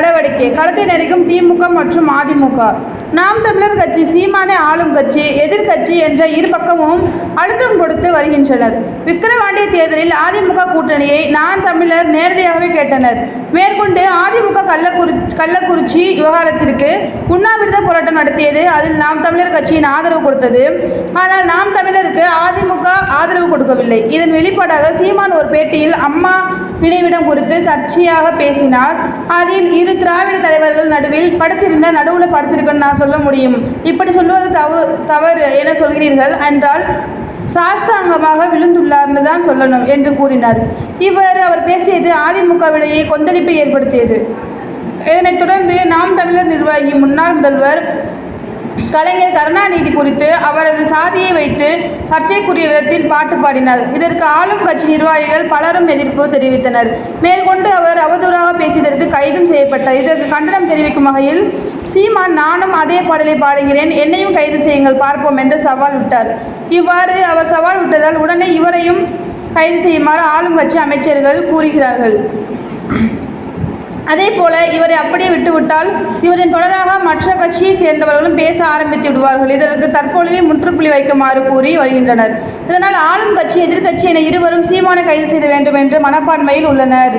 நடவடிக்கை களத்தை நெருக்கும் திமுக மற்றும் அதிமுக. நாம் தமிழர் கட்சி சீமானை ஆளும் கட்சி எதிர்க்கட்சி என்ற இரு பக்கமும் அழுத்தம் கொடுத்து வருகின்றனர். விக்கிரவாண்டி தேர்தலில் அதிமுக கூட்டணியை நாம் தமிழர் நேரடியாகவே கேட்டனர். மேற்கொண்டு அதிமுக கள்ளக்குறிச்சி விவகாரத்திற்கு உண்ணாவிரத போராட்டம் நடத்தியது. அதில் நாம் தமிழர் கட்சியின் ஆதரவு கொடுத்தது. ஆனால் நாம் தமிழருக்கு அதிமுக ஆதரவு கொடுக்கவில்லை. இதன் வெளிப்பாடாக சீமான் ஒரு பேட்டியில் அம்மா நினைவிடம் குறித்து சர்ச்சையாக பேசினார். அதில் இரு திராவிட தலைவர்கள் நடுவில் படுத்திருந்த நடுவில் படுத்திருக்குன்னு நான் சொல்ல முடியும். இப்படி சொல்வது தவறு என சொல்கிறீர்கள் என்றால் சாஷ்டாங்கமாக விழுந்துள்ளார்னு தான் சொல்லணும் என்று கூறினார். அவர் பேசியது அதிமுகவிடையே கொந்தளிப்பை ஏற்படுத்தியது. இதனைத் தொடர்ந்து நாம் தமிழர் நிர்வாகி முன்னாள் முதல்வர் கலைஞர் கருணாநிதி குறித்து அவரது சாதியை வைத்து சர்ச்சைக்குரிய விதத்தில் பாட்டு பாடினார். இதற்கு ஆளும் கட்சி நிர்வாகிகள் பலரும் எதிர்ப்பு தெரிவித்தனர். மேற்கொண்டு அவர் அவதூறாக பேசியதற்கு கைதும் செய்யப்பட்டார். இதற்கு கண்டனம் தெரிவிக்கும் வகையில் சீமான் நானும் அதே பாடலை பாடுகிறேன், என்னையும் கைது செய்யுங்கள் பார்ப்போம் என்று சவால் விட்டார். இவ்வாறு அவர் சவால் விட்டதால் உடனே இவரையும் கைது செய்யுமாறு ஆளும் கட்சி அமைச்சர்கள் கூறுகிறார்கள். அதேபோல இவரை அப்படியே விட்டுவிட்டால் இவரின் தொடராக மற்ற கட்சியை சேர்ந்தவர்களும் பேச ஆரம்பித்து விடுவார்கள். இதற்கு தற்பொழுதே முற்றுப்புள்ளி வைக்குமாறு கூறி வருகின்றனர். இதனால் ஆளும் கட்சி எதிர்க்கட்சி என இருவரும் சீமானை கைது செய்ய வேண்டும் என்ற மனப்பான்மையில் உள்ளனர்.